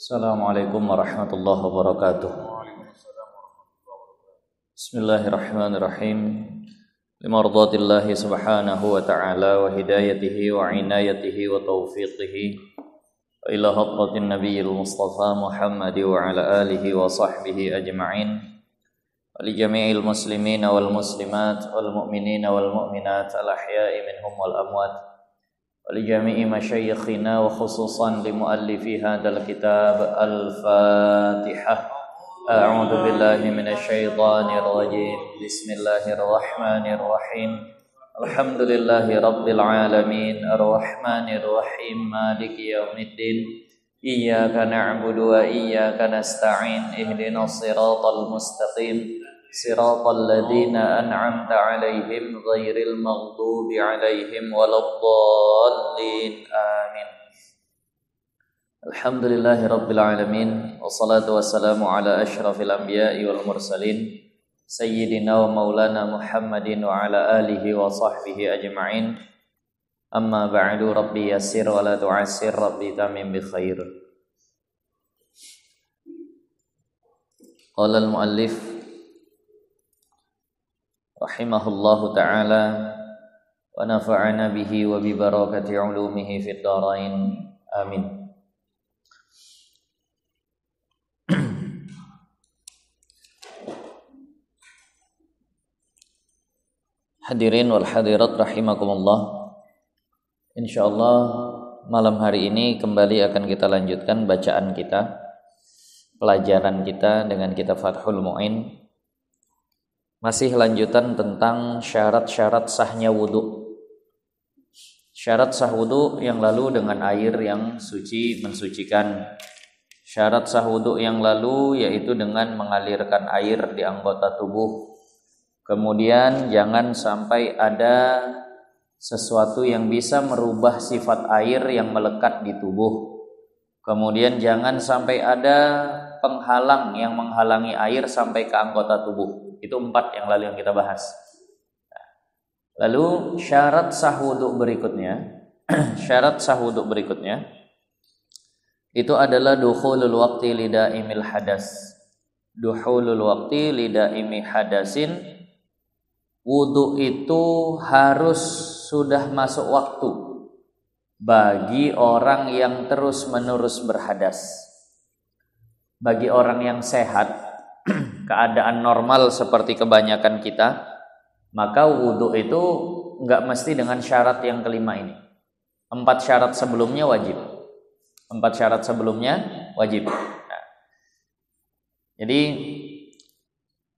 Assalamualaikum warahmatullahi wabarakatuh. Bismillahirrahmanirrahim. Limardatillahi subhanahu wa ta'ala wa hidayatihi wa inayatihi wa taufiqihi wa ila hadratin nabiyil mustafa Muhammad wa ala alihi wa sahbihi ajma'in wa li jami'il muslimina wal muslimat wal mu'minina wal mu'minat al ahya'i minhum wal amwat ولجميع مشايخنا وخصوصا لمؤلفي هذا الكتاب الفاتحة. أعوذ بالله من الشيطان الرجيم. بسم الله الرحمن الرحيم. الحمد لله رب العالمين الرحمن الرحيم مالك يوم الدين إياك نعبد وإياك نستعين اهدنا الصراط المستقيم صراط الذين أنعمت عليهم غير المغضوب عليهم ولا الضالين آمين. الحمد لله رب العالمين والصلاة والسلام على أشرف الأنبياء والمرسلين سيدنا ومولانا محمد وعلى آله وصحبه أجمعين. أما بعد ربي يسر ولا تعسر ربي تمم بخير. قال المؤلف rahimahullahu ta'ala wa nafa'ana bihi wa bi barakati ulumihi fid dharain amin. Hadirin wal hadirat rahimakumullah. Insyaallah malam hari ini kembali akan kita lanjutkan bacaan kita, pelajaran kita dengan kitab Fathul Mu'in. Masih lanjutan tentang syarat-syarat sahnya wudu. Syarat sah wudu yang lalu dengan air yang suci mensucikan. Syarat sah wudu yang lalu yaitu dengan mengalirkan air di anggota tubuh. Kemudian jangan sampai ada sesuatu yang bisa merubah sifat air yang melekat di tubuh. Kemudian jangan sampai ada penghalang yang menghalangi air sampai ke anggota tubuh. Itu 4 yang lalu yang kita bahas. Lalu syarat sah wudu berikutnya, syarat sah wudu berikutnya itu adalah dukhulul waqti lidaimil hadas. Dukhulul waqti lidaimi hadasin. Wudu itu harus sudah masuk waktu bagi orang yang terus-menerus berhadas. Bagi orang yang sehat, keadaan normal seperti kebanyakan kita, maka wudu itu enggak mesti dengan syarat yang kelima ini. 4 syarat sebelumnya wajib. 4 syarat sebelumnya wajib. Nah, jadi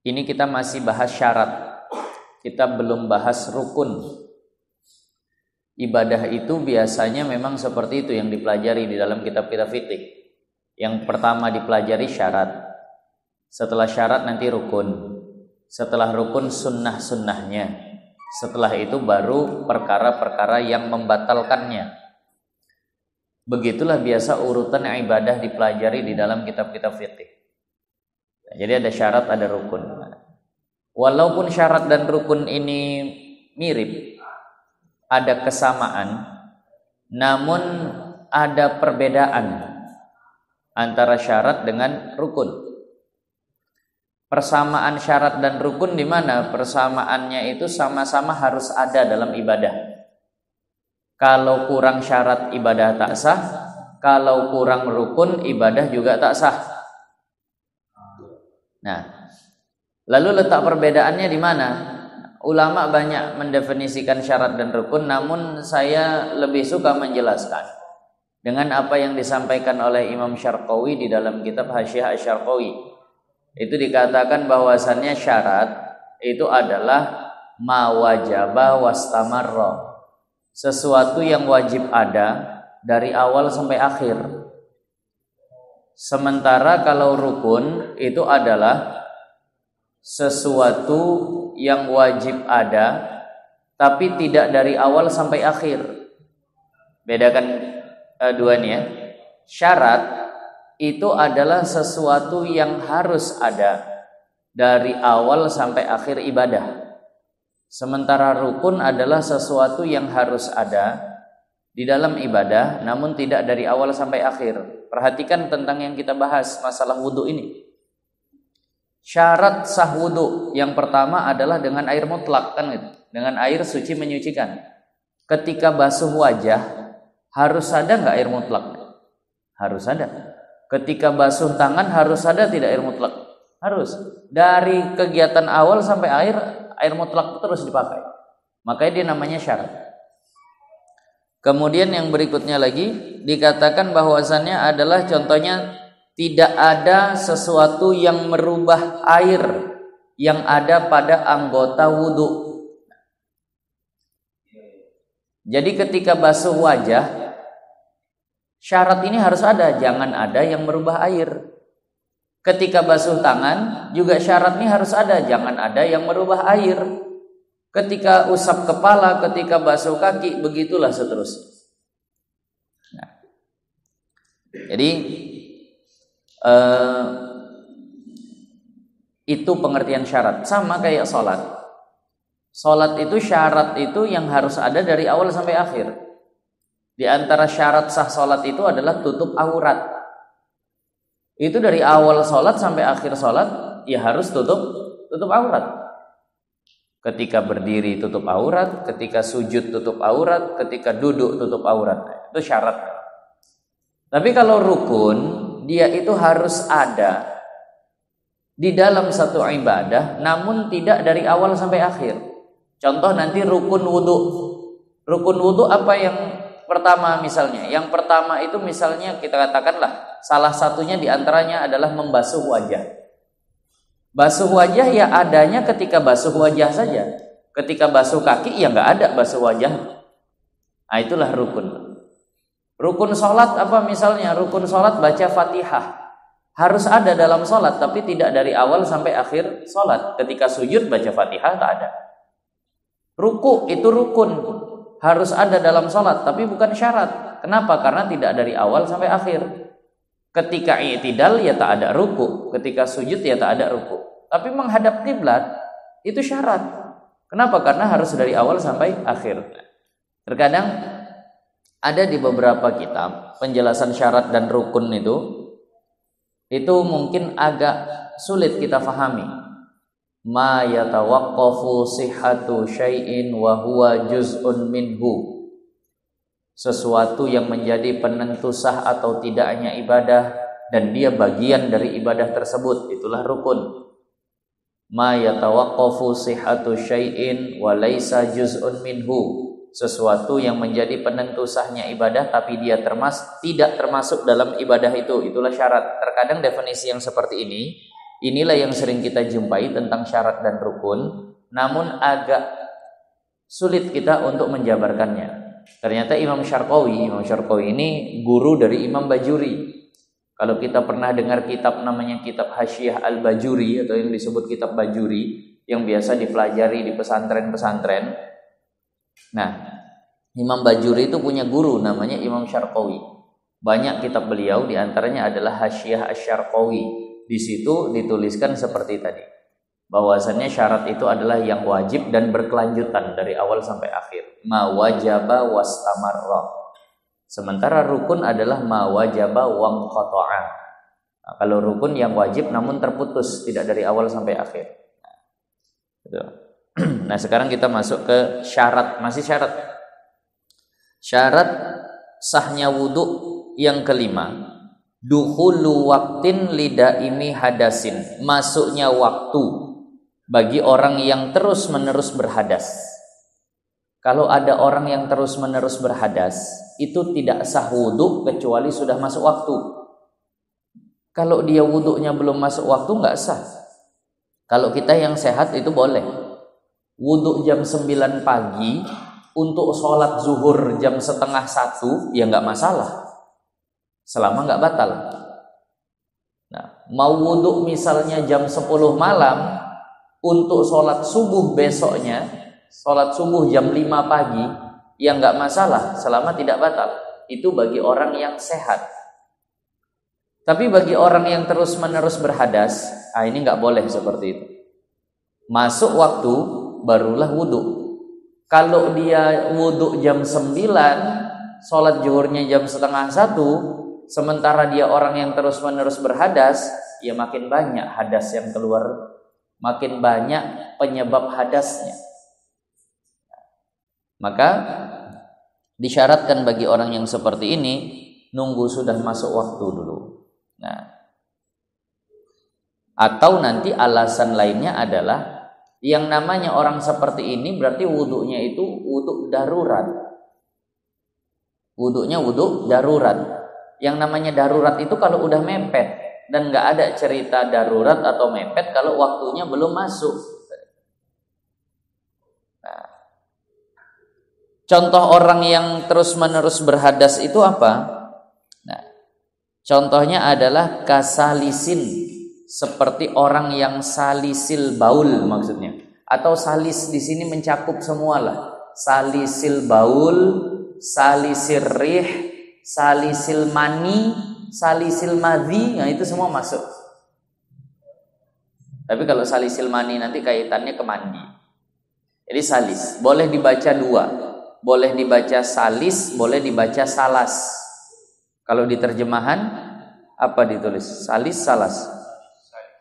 ini kita masih bahas syarat. Kita belum bahas rukun. Ibadah itu biasanya memang seperti itu yang dipelajari di dalam kitab-kitab fikih. Yang pertama dipelajari syarat. Setelah syarat nanti rukun. Setelah rukun sunnah-sunnahnya. Setelah itu baru perkara-perkara yang membatalkannya. Begitulah biasa urutan ibadah dipelajari di dalam kitab-kitab fikih. Nah, jadi ada syarat, ada rukun. Walaupun syarat dan rukun ini mirip, ada kesamaan, namun ada perbedaan antara syarat dengan rukun. Persamaan syarat dan rukun di mana persamaannya itu sama-sama harus ada dalam ibadah. Kalau kurang syarat ibadah tak sah, kalau kurang rukun ibadah juga tak sah. Nah, lalu letak perbedaannya di mana? Ulama banyak mendefinisikan syarat dan rukun, namun saya lebih suka menjelaskan dengan apa yang disampaikan oleh Imam Syarqawi di dalam kitab Hasyiah Asy-Syarqawi. Itu dikatakan bahwasannya syarat itu adalah ma wajaba wastamarra. Sesuatu yang wajib ada dari awal sampai akhir. Sementara kalau rukun itu adalah sesuatu yang wajib ada tapi tidak dari awal sampai akhir. Bedakan dua nih ya. Syarat itu adalah sesuatu yang harus ada dari awal sampai akhir ibadah. Sementara rukun adalah sesuatu yang harus ada di dalam ibadah, namun tidak dari awal sampai akhir. Perhatikan tentang yang kita bahas masalah wudu ini. Syarat sah wudu yang pertama adalah dengan air mutlak, kan gitu. Dengan air suci menyucikan. Ketika basuh wajah harus ada nggak air mutlak? Harus ada. Ketika basuh tangan harus ada tidak air mutlak? Harus. Dari kegiatan awal sampai air mutlak itu terus dipakai. Makanya dia namanya syarat. Kemudian yang berikutnya lagi dikatakan bahwasannya adalah contohnya tidak ada sesuatu yang merubah air yang ada pada anggota wudu. Jadi ketika basuh wajah syarat ini harus ada, jangan ada yang merubah air. Ketika basuh tangan juga syarat ini harus ada, jangan ada yang merubah air. Ketika usap kepala, ketika basuh kaki, begitulah seterusnya. Nah, jadi itu pengertian syarat. Sama kayak sholat. Sholat itu syarat itu yang harus ada dari awal sampai akhir. Di antara syarat sah sholat itu adalah tutup aurat. Itu dari awal sholat sampai akhir sholat ya harus tutup aurat. Ketika berdiri tutup aurat, ketika sujud tutup aurat, ketika duduk tutup aurat. Itu syarat. Tapi kalau rukun, dia itu harus ada di dalam satu ibadah, namun tidak dari awal sampai akhir. Contoh nanti rukun wudu. Rukun wudu apa yang pertama misalnya? Yang pertama itu misalnya kita katakanlah salah satunya diantaranya adalah membasuh wajah. Basuh wajah ya adanya ketika basuh wajah saja. Ketika basuh kaki ya nggak ada basuh wajah. Nah itulah rukun. Rukun sholat apa misalnya? Rukun sholat baca Fatihah. Harus ada dalam sholat tapi tidak dari awal sampai akhir sholat. Ketika sujud baca Fatihah tak ada. Ruku itu rukun. Harus ada dalam sholat tapi bukan syarat. Kenapa? Karena tidak dari awal sampai akhir. Ketika i'tidal ya tak ada ruku, ketika sujud ya tak ada ruku. Tapi menghadap kiblat itu syarat. Kenapa? Karena harus dari awal sampai akhir. Terkadang ada di beberapa kitab penjelasan syarat dan rukun itu mungkin agak sulit kita fahami. Ma yatawaqqafu sihhatu syai'in wa huwa juz'un minhu. Sesuatu yang menjadi penentu sah atau tidaknya ibadah dan dia bagian dari ibadah tersebut, itulah rukun. Ma yatawaqqafu sihhatu syai'in wa laisa juz'un minhu. Sesuatu yang menjadi penentu sahnya ibadah tapi dia tidak termasuk dalam ibadah itu, itulah syarat. Terkadang definisi yang seperti inilah yang sering kita jumpai tentang syarat dan rukun, namun agak sulit kita untuk menjabarkannya. Ternyata Imam Syarqawi ini guru dari Imam Bajuri. Kalau kita pernah dengar kitab namanya kitab Hasyiah Al-Bajuri atau yang disebut kitab Bajuri yang biasa dipelajari di pesantren-pesantren. Nah, Imam Bajuri itu punya guru namanya Imam Syarqawi. Banyak kitab beliau diantaranya adalah Hasyiah Asy-Syarqawi. Di situ dituliskan seperti tadi. Bahwasannya syarat itu adalah yang wajib dan berkelanjutan dari awal sampai akhir. Ma wajaba wastamarra. Sementara rukun adalah ma wajaba wanqata'a. Nah, kalau rukun yang wajib namun terputus, tidak dari awal sampai akhir. Nah, sekarang kita masuk ke syarat, masih syarat. Syarat sahnya wudu yang kelima. Dukhulu waqtin lidaimi hadasin. Masuknya waktu bagi orang yang terus-menerus berhadas. Kalau ada orang yang terus-menerus berhadas, itu tidak sah wudu kecuali sudah masuk waktu. Kalau dia wudunya belum masuk waktu nggak sah. Kalau kita yang sehat itu boleh. Wudu jam 9 pagi untuk sholat zuhur jam setengah 1 ya nggak masalah. Selama nggak batal. Nah, mau wudu misalnya jam 10 malam untuk sholat subuh besoknya, sholat subuh jam 5 pagi, ya nggak masalah selama tidak batal. Itu bagi orang yang sehat. Tapi bagi orang yang terus-menerus berhadas, ini nggak boleh seperti itu. Masuk waktu barulah wudu. Kalau dia wudu jam 9 sholat zuhurnya jam 12:30, sementara dia orang yang terus-menerus berhadas, ya makin banyak hadas yang keluar, makin banyak penyebab hadasnya. Maka disyaratkan bagi orang yang seperti ini nunggu sudah masuk waktu dulu. Nah, atau nanti alasan lainnya adalah yang namanya orang seperti ini berarti wudhunya itu wudhu darurat. Wudhunya wudhu darurat. Yang namanya darurat itu kalau udah mepet, dan nggak ada cerita darurat atau mepet kalau waktunya belum masuk. Nah, contoh orang yang terus-menerus berhadas itu apa? Nah, contohnya adalah kasalisin, seperti orang yang salisil baul maksudnya, atau salis di sini mencakup semualah. Salisil baul, salisil rih, salisil mani, salisil madhi, nah itu semua masuk. Tapi kalau salisil mani nanti kaitannya ke mandi. Jadi salis boleh dibaca dua, boleh dibaca salis, boleh dibaca salas. Kalau di terjemahan apa ditulis? Salis, salas.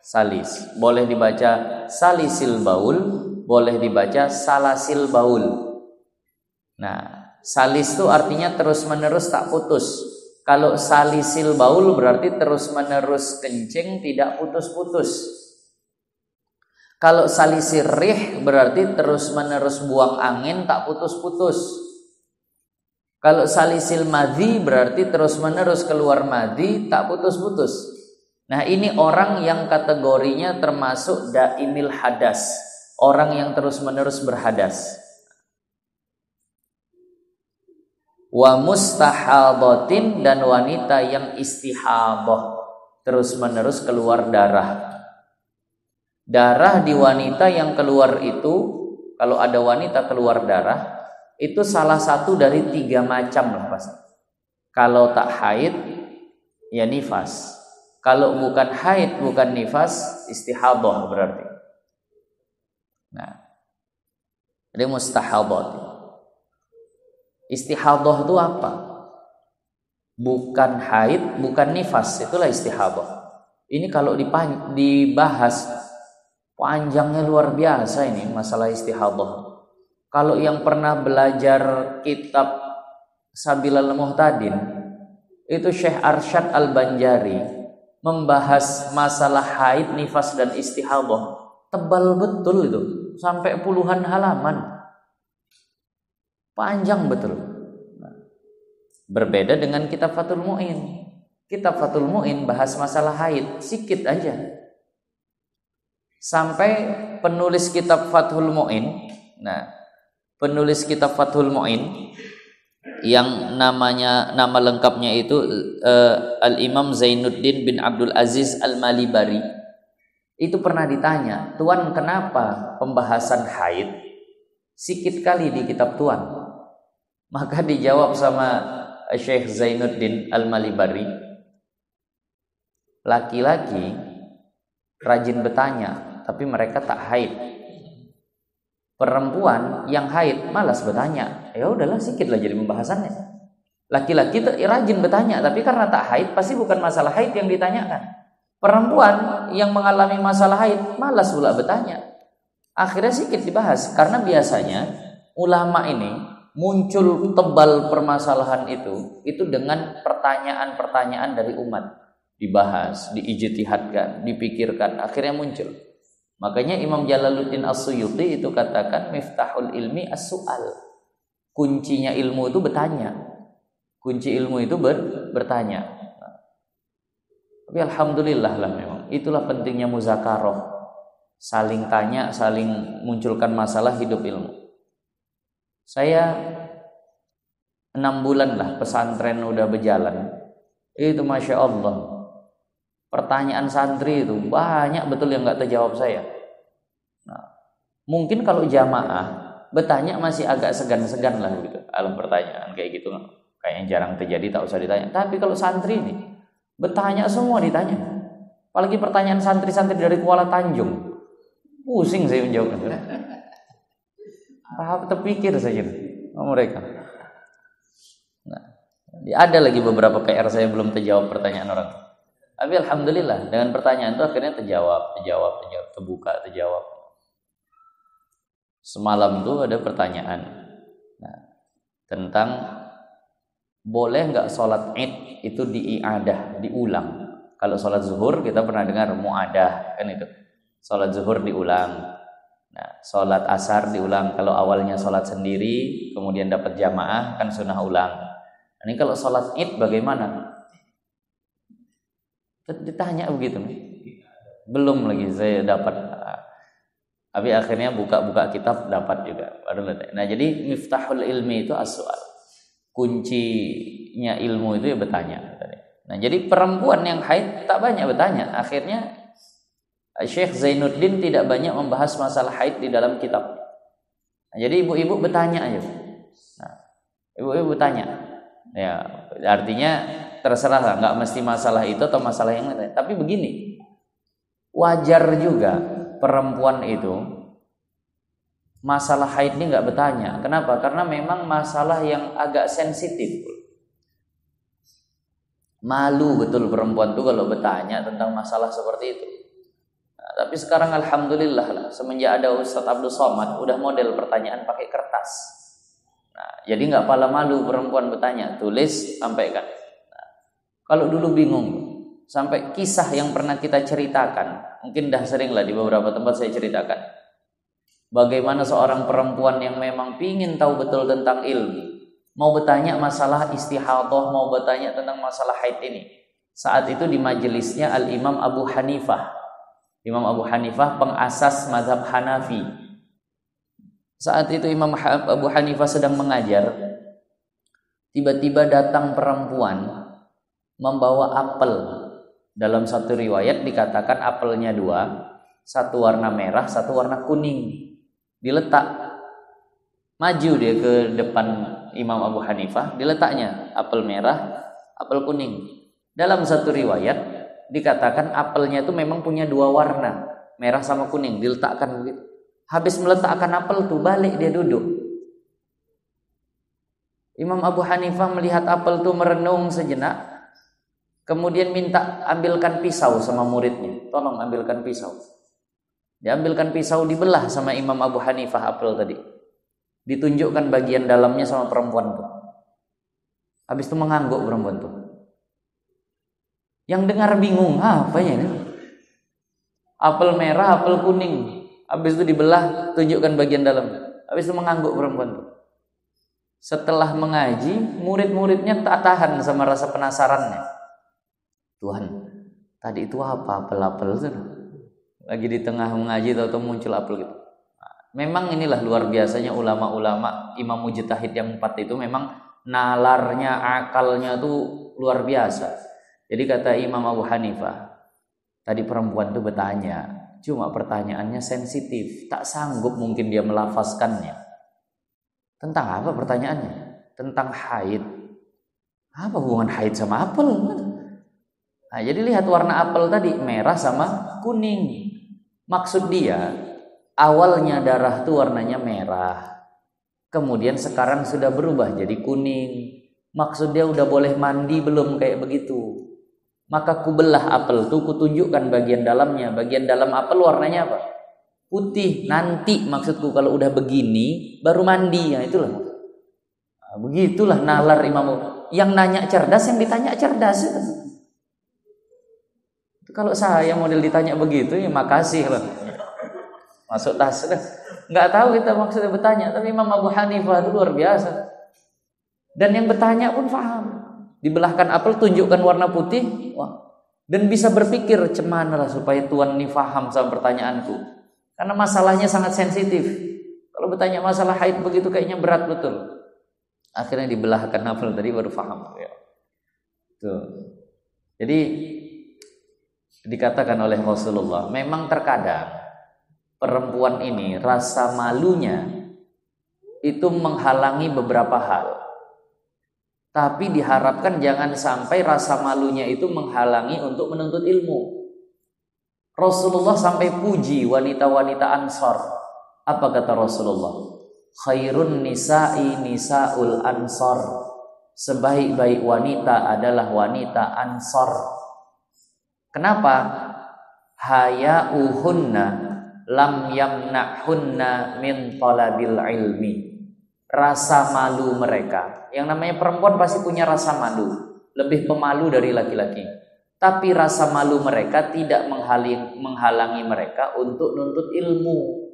Salis boleh dibaca salisil baul, boleh dibaca salasil baul. Nah, salis itu artinya terus menerus tak putus. Kalau salisil baul berarti terus menerus kencing tidak putus-putus. Kalau salisil rih berarti terus menerus buang angin tak putus-putus. Kalau salisil madhi berarti terus menerus keluar madhi tak putus-putus. Nah, ini orang yang kategorinya termasuk daimil hadas, orang yang terus-menerus berhadas. Wa mustahadatin, dan wanita yang istihadah, terus-menerus keluar darah. Darah di wanita yang keluar itu, kalau ada wanita keluar darah, itu salah satu dari 3 macam lah Pak. Kalau tak haid, ya nifas. Kalau bukan haid, bukan nifas, istihadah berarti. Nah, jadi mustahadat. Istihadah itu apa? Bukan haid, bukan nifas, itulah istihadah. Ini kalau dibahas panjangnya luar biasa ini masalah istihadah. Kalau yang pernah belajar kitab Sabilal Muhtadin, itu Syekh Arsyad Al-Banjari membahas masalah haid, nifas, dan istihadah. Tebal betul itu, sampai puluhan halaman, panjang betul. Berbeda dengan kitab Fathul Mu'in. Kitab Fathul Mu'in bahas masalah haid sikit aja. Sampai penulis kitab Fathul Mu'in, nah, penulis kitab Fathul Mu'in yang nama lengkapnya itu Al-Imam Zainuddin bin Abdul Aziz Al-Malibari, itu pernah ditanya, "Tuan, kenapa pembahasan haid sikit kali di kitab Tuan?" Maka dijawab sama Syekh Zainuddin Al-Malibari, laki-laki rajin bertanya tapi mereka tak haid. Perempuan yang haid malas bertanya. Ya udahlah, sikitlah jadi pembahasannya. Laki-laki rajin bertanya, tapi karena tak haid pasti bukan masalah haid yang ditanyakan. Perempuan yang mengalami masalah haid malas pula bertanya. Akhirnya sikit dibahas, karena biasanya ulama ini muncul tebal permasalahan itu dengan pertanyaan-pertanyaan dari umat. Dibahas, diijtihadkan, dipikirkan, akhirnya muncul. Makanya Imam Jalaluddin As-Suyuti itu katakan miftahul ilmi as-su'al. Kuncinya ilmu itu bertanya. Kunci ilmu itu bertanya. Tapi alhamdulillah lah memang. Itulah pentingnya muzakarah. Saling tanya, saling munculkan masalah hidup ilmu. Saya 6 bulan lah pesantren udah berjalan. Itu Masya Allah. Pertanyaan santri itu banyak betul yang nggak terjawab saya. Nah, mungkin kalau jamaah bertanya masih agak segan-segan lah gitu. Alam pertanyaan kayak gitu, kayaknya jarang terjadi, tak usah ditanya. Tapi kalau santri ini bertanya semua ditanya. Apalagi pertanyaan santri-santri dari Kuala Tanjung, pusing saya menjawabnya. Apa terpikir saja mereka. Nah, Ada lagi beberapa PR saya belum terjawab pertanyaan orang. Tapi alhamdulillah dengan pertanyaan itu akhirnya terjawab, terjawab. Semalam tuh ada pertanyaan tentang boleh nggak sholat id itu diiadah, diulang. Kalau sholat zuhur kita pernah dengar muadah kan itu, sholat zuhur diulang. Nah, sholat asar diulang. Kalau awalnya sholat sendiri kemudian dapat jamaah kan sunnah ulang. Ini kalau sholat id bagaimana? Ditanya begitu. Belum lagi saya dapat. Tapi akhirnya buka kitab dapat juga. Nah, jadi miftahul ilmi itu as-su'al. Kuncinya ilmu itu ya bertanya. Nah, jadi perempuan yang haid tak banyak bertanya. Akhirnya Syekh Zainuddin tidak banyak membahas masalah haid di dalam kitab. Nah, jadi ibu-ibu bertanya aja. Nah, ibu-ibu bertanya. Ya, artinya terserah lah, nggak mesti masalah itu atau masalah yang lain. Tapi begini, wajar juga perempuan itu masalah haid ini nggak bertanya. Kenapa? Karena memang masalah yang agak sensitif. Malu betul perempuan tuh kalau bertanya tentang masalah seperti itu. Nah, tapi sekarang alhamdulillah lah, semenjak ada Ustadz Abdul Somad udah model pertanyaan pakai kertas. Nah, jadi nggak pala malu perempuan bertanya, tulis, sampaikan. Nah, kalau dulu bingung, sampai kisah yang pernah kita ceritakan, mungkin dah sering lah di beberapa tempat saya ceritakan, bagaimana seorang perempuan yang memang pingin tahu betul tentang ilmu, mau bertanya masalah istihadah, mau bertanya tentang masalah haid ini. Saat itu di majelisnya Al-Imam Abu Hanifah. Imam Abu Hanifah pengasas mazhab Hanafi. Saat itu Imam Abu Hanifah sedang mengajar, tiba-tiba datang perempuan membawa apel. Dalam satu riwayat dikatakan apelnya 2, satu warna merah, satu warna kuning. Diletak, maju dia ke depan Imam Abu Hanifah, diletaknya apel merah, apel kuning. Dalam satu riwayat dikatakan apelnya itu memang punya 2 warna, merah sama kuning, diletakkan begitu. Habis meletakkan apel tuh balik dia duduk. Imam Abu Hanifah melihat apel tuh merenung sejenak, kemudian minta ambilkan pisau sama muridnya, tolong ambilkan pisau. Diambilkan pisau, dibelah sama Imam Abu Hanifah apel tadi. Ditunjukkan bagian dalamnya sama perempuan tuh. Habis itu mengangguk perempuan tuh. Yang dengar bingung, apa ya ini? Apel merah, apel kuning. Habis itu dibelah, tunjukkan bagian dalam. Habis itu mengangguk perempuan tuh. Setelah mengaji, murid-muridnya tak tahan sama rasa penasarannya. Tuhan, tadi itu apa? Apel-apel tuh. Lagi di tengah mengaji atau muncul apel gitu. Nah, memang inilah luar biasanya ulama-ulama Imam Mujtahid yang 4 itu memang nalarnya, akalnya tuh luar biasa. Jadi kata Imam Abu Hanifah, tadi perempuan tuh bertanya, cuma pertanyaannya sensitif, tak sanggup mungkin dia melafazkannya. Tentang apa pertanyaannya? Tentang haid. Apa hubungan haid sama apel? Nah, jadi lihat warna apel tadi merah sama kuning. Maksud dia awalnya darah tuh warnanya merah, kemudian sekarang sudah berubah jadi kuning. Maksud dia udah boleh mandi belum kayak begitu? Maka kubelah apel tuh, kutunjukkan bagian dalamnya. Bagian dalam apel warnanya apa? Putih. Nanti maksudku kalau udah begini baru mandi. Ya itulah. Nah, begitulah nalar Imam. Yang nanya cerdas, yang ditanya cerdas. Kalau saya model ditanya begitu, ya makasih loh. Masuk tas. Nggak tahu kita maksudnya bertanya, tapi Imam Abu Hanifah itu luar biasa. Dan yang bertanya pun paham. Dibelahkan apel, tunjukkan warna putih, wah. Dan bisa berpikir cemana lah supaya Tuhan ini paham sama pertanyaanku. Karena masalahnya sangat sensitif. Kalau bertanya masalah haid begitu kayaknya berat betul. Akhirnya dibelahkan apel tadi baru paham. Ya. Tuh. Jadi dikatakan oleh Rasulullah, memang terkadang perempuan ini rasa malunya itu menghalangi beberapa hal. Tapi diharapkan jangan sampai rasa malunya itu menghalangi untuk menuntut ilmu. Rasulullah sampai puji wanita-wanita Ansar. Apa kata Rasulullah? Khairun nisa'i nisa'ul Ansar. sebaik-baik wanita adalah wanita Ansor. Kenapa? Haya'uhunna lam yamna'hunna min talabil ilmi. Rasa malu mereka. Yang namanya perempuan pasti punya rasa malu, lebih pemalu dari laki-laki. Tapi rasa malu mereka tidak menghalangi mereka untuk nuntut ilmu.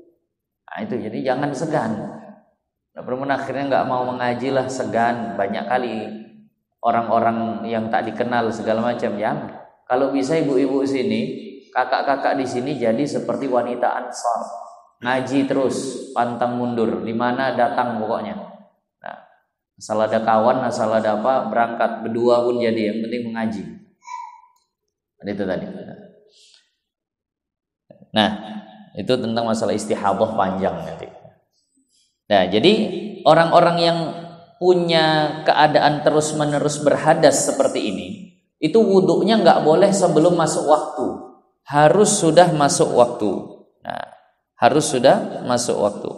Nah itu, jadi jangan segan. Perempuan akhirnya nggak mau mengaji lah, segan. Banyak kali orang-orang yang tak dikenal segala macam ya. Kalau bisa ibu-ibu sini, kakak-kakak di sini jadi seperti wanita Ansor, ngaji terus, pantang mundur, di mana datang pokoknya. Nah, asal ada kawan, asal ada apa, berangkat berdua pun jadi, yang penting mengaji. Itu tadi. Nah, itu tentang masalah istihadhah panjang nanti. Nah, jadi orang-orang yang punya keadaan terus-menerus berhadas seperti ini, itu wudhunya nggak boleh sebelum masuk waktu, harus sudah masuk waktu. Nah, harus sudah masuk waktu.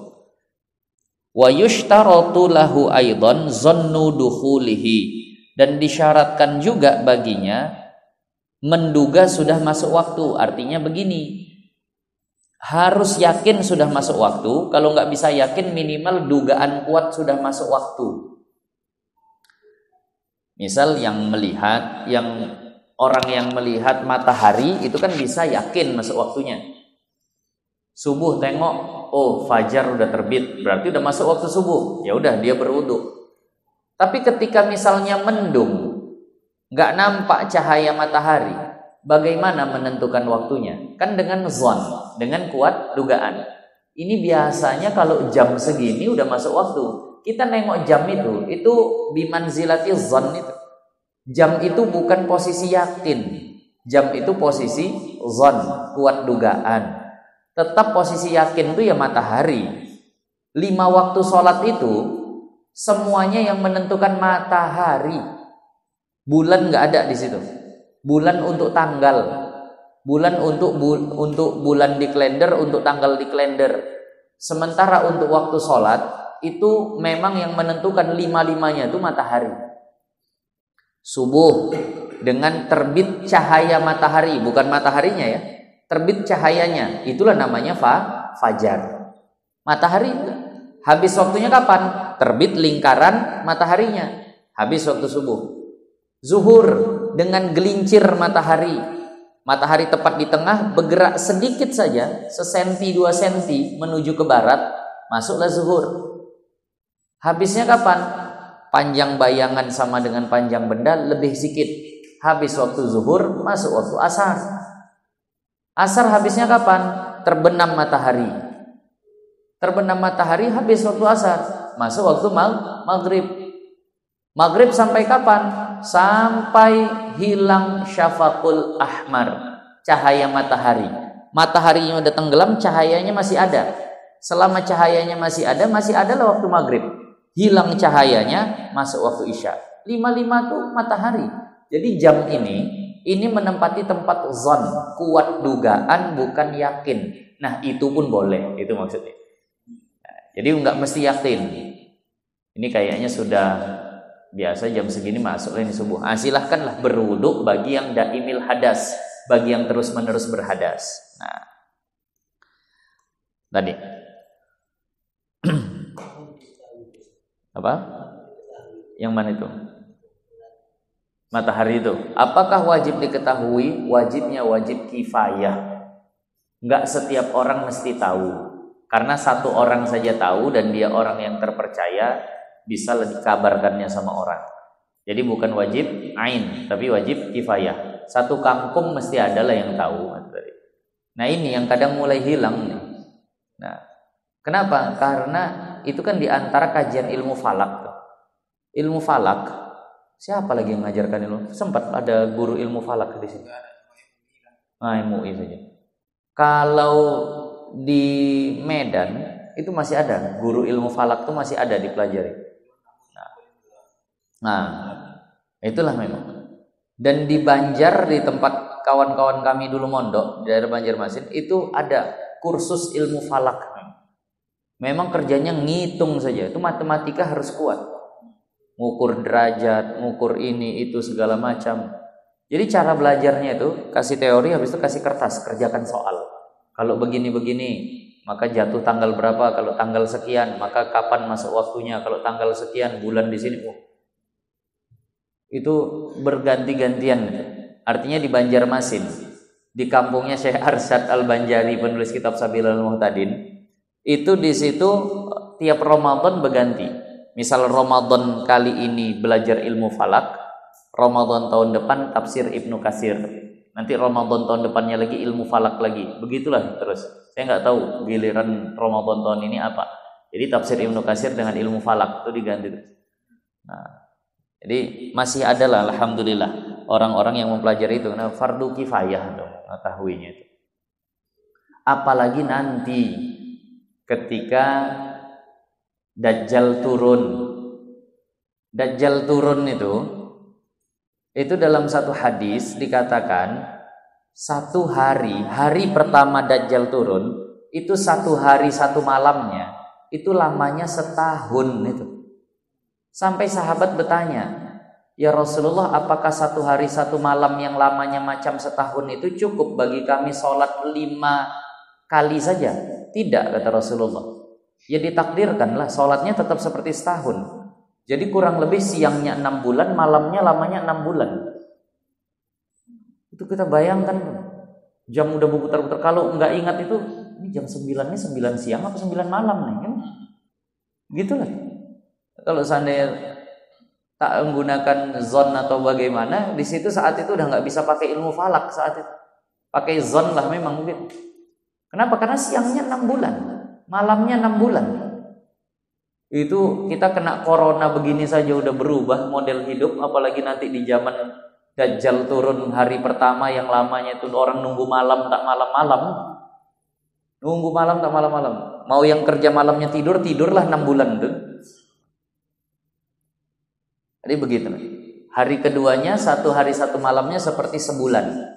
Wa yushtaratu lahu aidan zannu dukhulihi, dan disyaratkan juga baginya menduga sudah masuk waktu. Artinya begini, harus yakin sudah masuk waktu. Kalau nggak bisa yakin, minimal dugaan kuat sudah masuk waktu. Misal orang yang melihat matahari itu kan bisa yakin masuk waktunya. Subuh tengok, oh fajar udah terbit, berarti udah masuk waktu subuh. Ya udah, dia berwudu. Tapi ketika misalnya mendung, nggak nampak cahaya matahari, bagaimana menentukan waktunya? Kan dengan zon, dengan kuat dugaan. Ini biasanya kalau jam segini udah masuk waktu. Kita nengok jam itu bimanzilati zon itu. Jam itu bukan posisi yakin. Jam itu posisi zon, kuat dugaan. Tetap posisi yakin itu ya matahari. 5 waktu sholat itu semuanya yang menentukan matahari. Bulan nggak ada di situ. Bulan untuk tanggal, bulan untuk bulan di kalender, untuk tanggal di kalender. Sementara untuk waktu sholat itu memang yang menentukan 5-5-nya itu matahari. Subuh dengan terbit cahaya matahari, bukan mataharinya ya, terbit cahayanya, itulah namanya fajar. Matahari habis waktunya kapan? Terbit lingkaran mataharinya, habis waktu subuh. Zuhur dengan gelincir matahari, matahari tepat di tengah, bergerak sedikit saja, sesenti 2 senti menuju ke barat, masuklah zuhur. Habisnya kapan? Panjang bayangan sama dengan panjang benda lebih sedikit. Habis waktu zuhur, masuk waktu asar. Asar habisnya kapan? Terbenam matahari. Terbenam matahari habis waktu asar, masuk waktu maghrib. Maghrib sampai kapan? Sampai hilang syafaqul ahmar, cahaya matahari. Mataharinya udah tenggelam, cahayanya masih ada. Selama cahayanya masih ada lah waktu maghrib. Hilang cahayanya, masuk waktu isya. 5-5 tuh matahari. Jadi jam ini menempati tempat zon, kuat dugaan bukan yakin. Nah itu pun boleh, itu maksudnya. Nah, jadi nggak mesti yakin. Ini kayaknya sudah biasa jam segini masuk ini subuh. Silahkanlah berwudu bagi yang daimil hadas, bagi yang terus-menerus berhadas. Nah, tadi apa? Yang mana itu? Matahari itu. Apakah wajib diketahui? Wajibnya wajib kifayah. Enggak setiap orang mesti tahu. Karena 1 orang saja tahu dan dia orang yang terpercaya, bisa dikabarkannya sama orang. Jadi bukan wajib ain, tapi wajib kifayah. 1 kampung mesti ada lah yang tahu. Nah ini yang kadang mulai hilang nih. Nah, kenapa? Karena itu kan diantara kajian ilmu falak. Ilmu falak, siapa lagi yang mengajarkan ilmu? Sempat ada guru ilmu falak di sini. MUI saja. Kalau di Medan itu masih ada guru ilmu falak, itu masih ada dipelajari. Nah, itulah memang. Dan di Banjar, di tempat kawan-kawan kami dulu mondok di daerah Banjarmasin, itu ada kursus ilmu falak. Memang kerjanya ngitung saja, itu matematika harus kuat. ngukur derajat, ngukur ini itu segala macam. Jadi cara belajarnya itu kasih teori, habis itu kasih kertas, kerjakan soal. Kalau begini-begini, maka jatuh tanggal berapa, kalau tanggal sekian, maka kapan masuk waktunya, kalau tanggal sekian, bulan di sini. Itu berganti-gantian. Artinya di Banjarmasin, di kampungnya Syekh Arsyad Al-Banjari, penulis kitab Sabilul Muhtadin, itu di situ tiap Ramadan berganti. Misal Ramadan kali ini belajar ilmu falak, Ramadan tahun depan tafsir Ibnu Katsir, nanti Ramadan tahun depannya lagi ilmu falak lagi, begitulah terus. Saya nggak tahu giliran Ramadan tahun ini apa. Jadi tafsir Ibnu Katsir dengan ilmu falak itu diganti terus. Nah, jadi masih ada lah, alhamdulillah, orang-orang yang mempelajari itu. Karena fardu kifayah dong mengetahuinya itu. Apalagi nanti ketika Dajjal turun. Dajjal turun itu dalam satu hadis dikatakan satu hari pertama Dajjal turun itu satu hari satu malamnya itu lamanya setahun itu. Sampai sahabat bertanya, ya Rasulullah, apakah satu hari satu malam yang lamanya macam setahun itu cukup bagi kami sholat 5 kali saja? Tidak, kata Rasulullah. Ya ditakdirkanlah sholatnya tetap seperti setahun. Jadi kurang lebih siangnya 6 bulan, malamnya lamanya 6 bulan. Itu kita bayangkan, jam udah berputar-putar. Kalau nggak ingat itu, ini jam 9 ini 9 siang apa 9 malam nih kan? Gitulah. Kalau seandainya tak menggunakan zon atau bagaimana, di situ saat itu udah nggak bisa pakai ilmu falak saat itu. Pakai zon lah memang mungkin. Kenapa? Karena siangnya 6 bulan, malamnya 6 bulan. Itu kita kena corona begini saja udah berubah model hidup, apalagi nanti di zaman Dajjal turun hari pertama yang lamanya itu orang nunggu malam tak malam-malam. Nunggu malam tak malam-malam. Mau yang kerja malamnya tidurlah 6 bulan tuh. Jadi begitu. Hari keduanya satu hari satu malamnya seperti sebulan.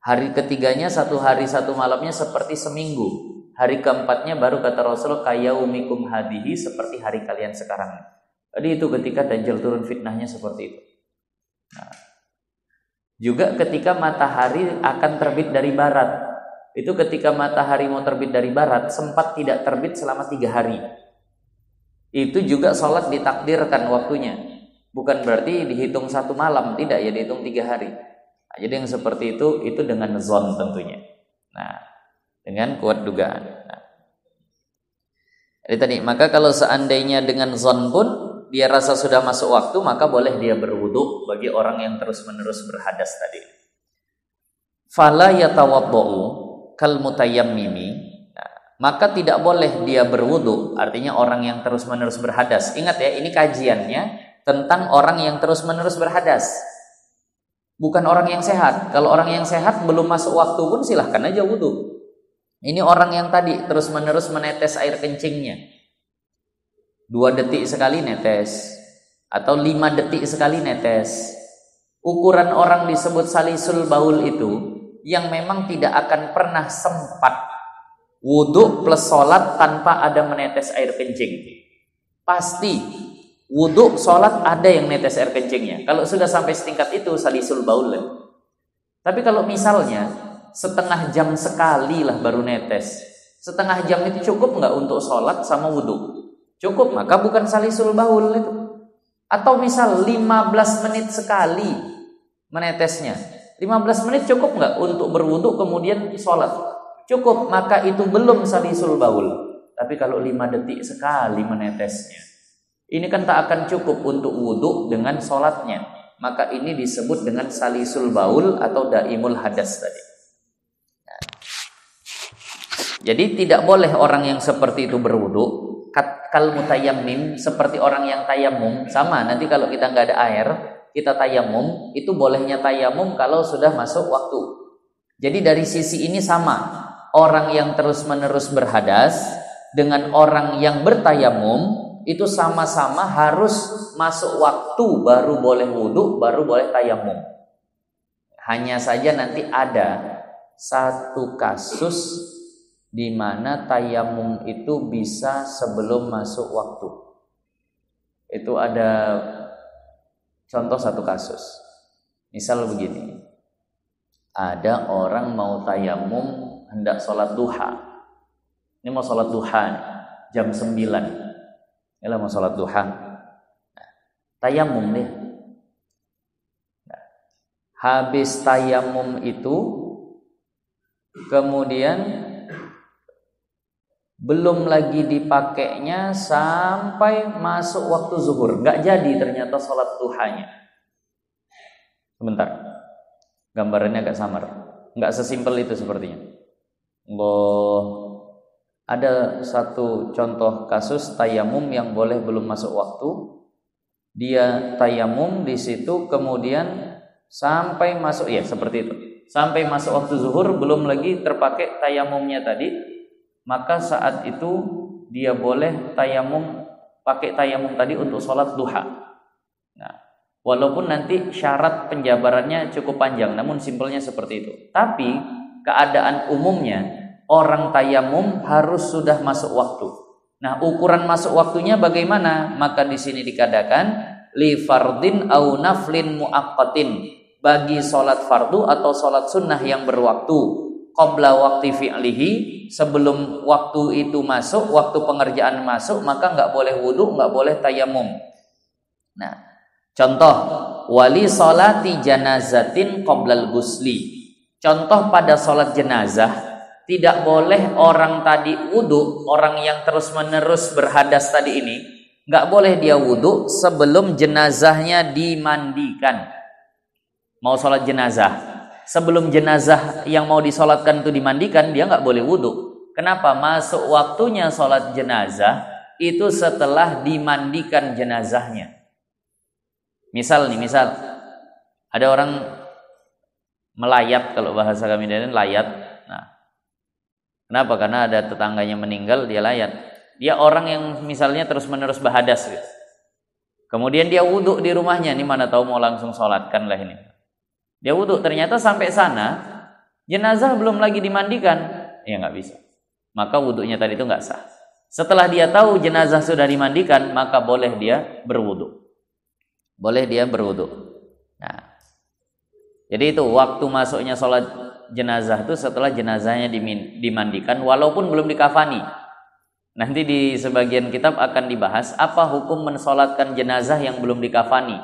Hari ketiganya satu hari satu malamnya seperti seminggu. Hari keempatnya baru kata Rasulullah kayaumikum hadihi, seperti hari kalian sekarang. Jadi itu ketika Dajjal turun fitnahnya seperti itu. Nah, juga ketika matahari akan terbit dari barat. Itu ketika matahari mau terbit dari barat sempat tidak terbit selama 3 hari. Itu juga sholat ditakdirkan waktunya. Bukan berarti dihitung 1 malam, tidak ya, dihitung 3 hari. Nah, jadi yang seperti itu dengan zon tentunya. Nah, dengan kuat dugaan. Nah, jadi tadi, maka kalau seandainya dengan zon pun dia rasa sudah masuk waktu, maka boleh dia berwudu bagi orang yang terus-menerus berhadas tadi. Fala yatawaddau kal mutayammimi. Nah, maka tidak boleh dia berwudu, artinya orang yang terus-menerus berhadas. Ingat ya, ini kajiannya tentang orang yang terus-menerus berhadas. Bukan orang yang sehat. Kalau orang yang sehat belum masuk waktu pun silahkan aja wudu. Ini orang yang tadi terus-menerus menetes air kencingnya. 2 detik sekali netes. Atau 5 detik sekali netes. Ukuran orang disebut salisul baul itu yang memang tidak akan pernah sempat wudu plus sholat tanpa ada menetes air kencing. Pasti wudu, sholat ada yang netes air kencingnya. Kalau sudah sampai setingkat itu salisul baul. Tapi kalau misalnya setengah jam sekali lah baru netes, setengah jam itu cukup nggak untuk sholat sama wudhu? Cukup, maka bukan salisul baul itu. Atau misal 15 menit sekali menetesnya, 15 menit cukup nggak untuk berwudhu kemudian sholat? Cukup, maka itu belum salisul baul. Tapi kalau 5 detik sekali menetesnya, ini kan tak akan cukup untuk wudhu dengan sholatnya, maka ini disebut dengan salisul baul atau daimul hadas tadi. Jadi tidak boleh orang yang seperti itu berwudu. Kal mutayammim, seperti orang yang tayamum. Sama, nanti kalau kita nggak ada air, kita tayamum. Itu bolehnya tayamum kalau sudah masuk waktu. Jadi dari sisi ini sama. Orang yang terus-menerus berhadas dengan orang yang bertayamum itu sama-sama harus masuk waktu baru boleh wudu, baru boleh tayamum. Hanya saja nanti ada satu kasus di mana tayamum itu bisa sebelum masuk waktu. Itu ada contoh satu kasus. Misal begini, ada orang mau tayamum hendak sholat duha. Ini mau sholat duha nih, jam 9. Ini mau sholat duha. Tayamum deh. Habis tayamum itu, kemudian belum lagi dipakainya sampai masuk waktu zuhur. Nggak jadi ternyata sholat duhanya. Sebentar, gambarannya agak samar. Nggak sesimpel itu sepertinya. Ada satu contoh kasus tayamum yang boleh belum masuk waktu. Dia tayamum di situ, kemudian sampai masuk, ya seperti itu, sampai masuk waktu zuhur belum lagi terpakai tayamumnya tadi, maka saat itu dia boleh tayamum, pakai tayamum tadi untuk sholat duha. Nah, walaupun nanti syarat penjabarannya cukup panjang, namun simpelnya seperti itu. Tapi keadaan umumnya orang tayamum harus sudah masuk waktu. Nah, ukuran masuk waktunya bagaimana? Maka di sini dikatakan li fardin au naflin muaqqatin, bagi sholat fardu atau sholat sunnah yang berwaktu, qabla waqti fi'lihi, sebelum waktu itu masuk, waktu pengerjaan masuk, maka nggak boleh wudu, nggak boleh tayamum. Nah, contoh wali sholati janazatin qoblal gusli. Contoh pada sholat jenazah, tidak boleh orang tadi wudu, orang yang terus menerus berhadas tadi ini, nggak boleh dia wudu sebelum jenazahnya dimandikan. Mau sholat jenazah, sebelum jenazah yang mau disolatkan itu dimandikan, dia nggak boleh wudu. Kenapa? Masuk waktunya sholat jenazah itu setelah dimandikan jenazahnya. Misal ada orang melayat, kalau bahasa kami dari layat. Nah, kenapa? Karena ada tetangganya meninggal, dia layat. Dia orang yang misalnya terus menerus berhadas gitu. Kemudian dia wudu di rumahnya, ini mana tahu mau langsung sholatkan lah ini. Dia wudu, ternyata sampai sana jenazah belum lagi dimandikan, ya nggak bisa. Maka wudunya tadi itu nggak sah. Setelah dia tahu jenazah sudah dimandikan, maka boleh dia berwudu. Nah, jadi itu waktu masuknya sholat jenazah itu setelah jenazahnya dimandikan, walaupun belum dikafani. Nanti di sebagian kitab akan dibahas apa hukum mensolatkan jenazah yang belum dikafani.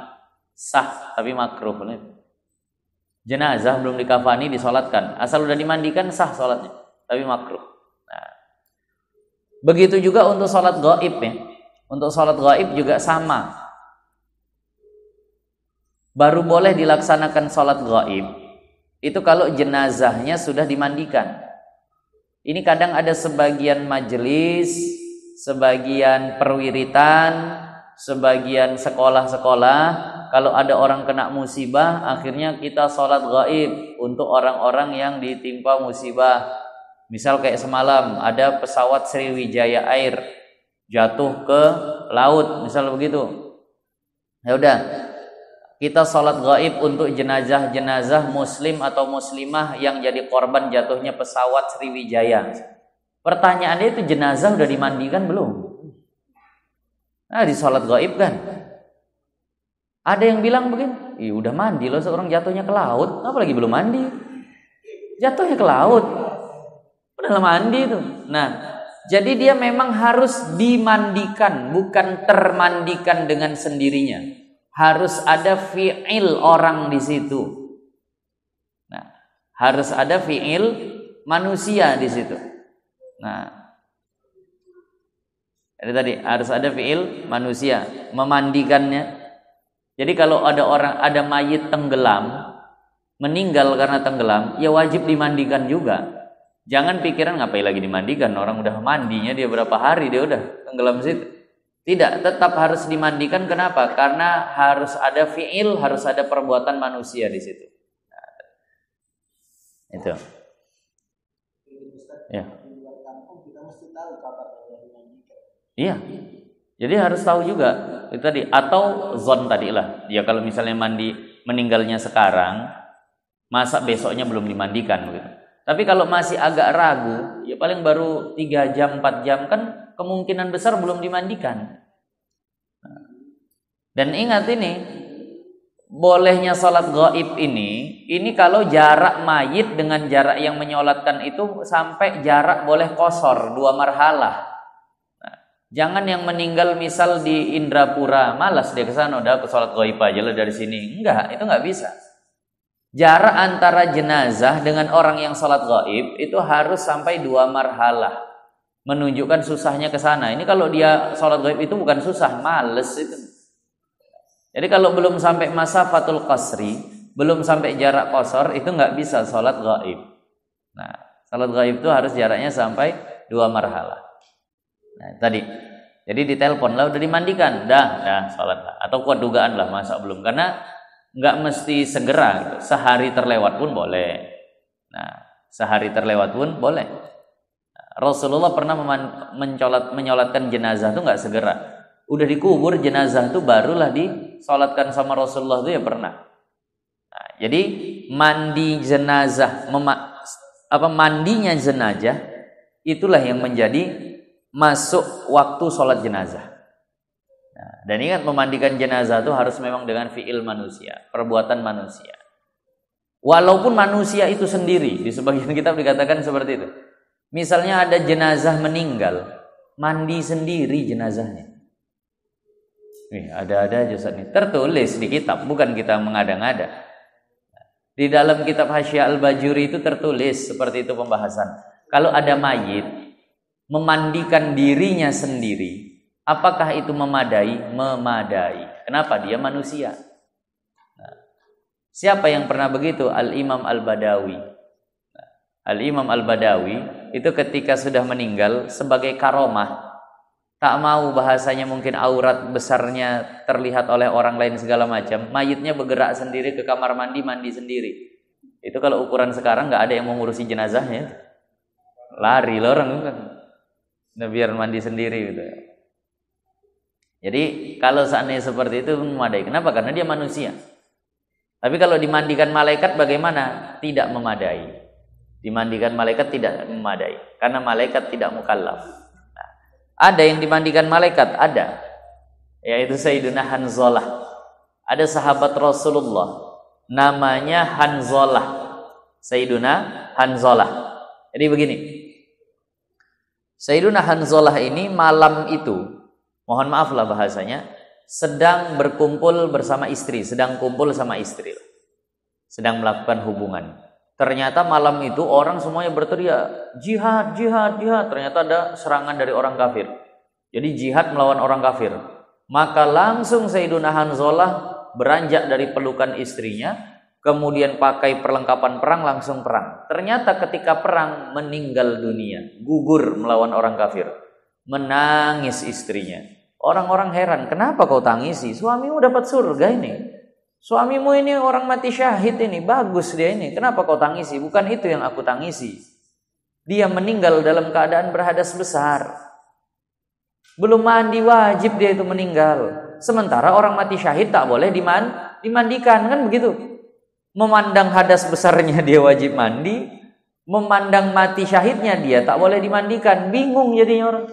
Sah tapi makruh. Jenazah belum dikafani disolatkan, asal udah dimandikan sah solatnya, tapi makruh. Nah, begitu juga untuk solat gaib ya. Untuk solat gaib juga sama. Baru boleh dilaksanakan solat gaib itu kalau jenazahnya sudah dimandikan. Ini kadang ada sebagian majelis, sebagian perwiritan, sebagian sekolah-sekolah, kalau ada orang kena musibah, akhirnya kita sholat gaib untuk orang-orang yang ditimpa musibah. Misal kayak semalam ada pesawat Sriwijaya Air jatuh ke laut, misal begitu. Ya udah, kita sholat gaib untuk jenazah-jenazah muslim atau muslimah yang jadi korban jatuhnya pesawat Sriwijaya. Pertanyaannya itu jenazah udah dimandikan belum? Nah, di sholat gaib kan. Ada yang bilang begini, udah mandi loh seorang jatuhnya ke laut, apalagi belum mandi. Jatuhnya ke laut, udah mandi itu. Nah, jadi dia memang harus dimandikan, bukan termandikan dengan sendirinya. Harus ada fi'il orang di situ. Nah, harus ada fi'il manusia di situ. Nah, tadi harus ada fi'il manusia memandikannya. Jadi kalau ada mayit tenggelam, meninggal karena tenggelam, ya wajib dimandikan juga. Jangan pikiran ngapain lagi dimandikan, orang udah mandinya dia berapa hari dia udah tenggelam situ. Tidak, tetap harus dimandikan. Kenapa? Karena harus ada fi'il, harus ada perbuatan manusia di situ. Nah, itu. Ya. Iya. Jadi harus tahu juga itu tadi, atau zon tadi lah. Ya kalau misalnya meninggalnya sekarang, masa besoknya belum dimandikan gitu. Tapi kalau masih agak ragu, ya paling baru 3 jam 4 jam kan kemungkinan besar belum dimandikan. Dan ingat ini, bolehnya sholat gaib ini kalau jarak mayit dengan jarak yang menyolatkan itu sampai jarak boleh qasar 2 marhalah. Nah, jangan yang meninggal misal di Indrapura, malas dia ke sana, udah aku sholat gaib aja lah dari sini. Enggak, itu enggak bisa. Jarak antara jenazah dengan orang yang sholat gaib itu harus sampai 2 marhalah. Menunjukkan susahnya ke sana. Ini kalau dia sholat gaib itu bukan susah, males itu. Jadi kalau belum sampai masafatul qasri, belum sampai jarak qasar, itu nggak bisa sholat gaib. Nah, sholat gaib itu harus jaraknya sampai 2 marhalah. Nah, tadi. Jadi ditelepon lah, udah dimandikan, dah sholat. Atau kuat dugaan lah, masa belum. Karena nggak mesti segera, gitu. Sehari terlewat pun boleh. Nah, sehari terlewat pun boleh. Nah, Rasulullah pernah menyolatkan jenazah itu nggak segera. Udah dikubur jenazah itu barulah disolatkan sama Rasulullah itu ya pernah. Nah, jadi mandi jenazah, mandinya jenazah itulah yang menjadi masuk waktu sholat jenazah. Nah, dan ingat memandikan jenazah itu harus memang dengan fi'il manusia, perbuatan manusia. Walaupun manusia itu sendiri, di sebagian kitab dikatakan seperti itu. Misalnya ada jenazah meninggal, mandi sendiri jenazahnya. Ada aja Ustaz nih. Tertulis di kitab, bukan kita mengada-ngada. Di dalam kitab Hasyiah Al-Bajuri itu tertulis seperti itu pembahasan. Kalau ada mayit memandikan dirinya sendiri, apakah itu memadai? Memadai. Kenapa? Dia manusia. Nah, siapa yang pernah begitu? Al-Imam Al-Badawi. Nah, Al-Imam Al-Badawi itu ketika sudah meninggal sebagai karomah, tak mau bahasanya mungkin aurat besarnya terlihat oleh orang lain segala macam, mayitnya bergerak sendiri ke kamar mandi, mandi sendiri. Itu kalau ukuran sekarang nggak ada yang mau ngurusi jenazahnya, lari loh orang kan, nah, biar mandi sendiri gitu. Jadi kalau seandainya seperti itu memadai. Kenapa? Karena dia manusia. Tapi kalau dimandikan malaikat bagaimana? Tidak memadai. Dimandikan malaikat tidak memadai, karena malaikat tidak mukallaf. Ada yang dimandikan malaikat, ada, yaitu Sayyiduna Hanzalah. Ada sahabat Rasulullah namanya Hanzalah, Sayyiduna Hanzalah. Jadi begini, Sayyiduna Hanzalah ini malam itu, mohon maaf lah bahasanya, sedang berkumpul bersama istri, sedang kumpul sama istri, sedang melakukan hubungan. Ternyata malam itu orang semuanya berteriak, jihad, jihad, jihad. Ternyata ada serangan dari orang kafir. Jadi jihad melawan orang kafir. Maka langsung Sayyiduna Hanzalah beranjak dari pelukan istrinya, kemudian pakai perlengkapan perang, langsung perang. Ternyata ketika perang meninggal dunia, gugur melawan orang kafir. Menangis istrinya. Orang-orang heran, kenapa kau tangisi? Suamimu dapat surga ini. Suamimu ini orang mati syahid ini, bagus dia ini. Kenapa kau tangisi? Bukan itu yang aku tangisi. Dia meninggal dalam keadaan berhadas besar. Belum mandi wajib dia itu meninggal. Sementara orang mati syahid tak boleh dimandikan, kan begitu. Memandang hadas besarnya dia wajib mandi, memandang mati syahidnya dia tak boleh dimandikan. Bingung jadinya orang.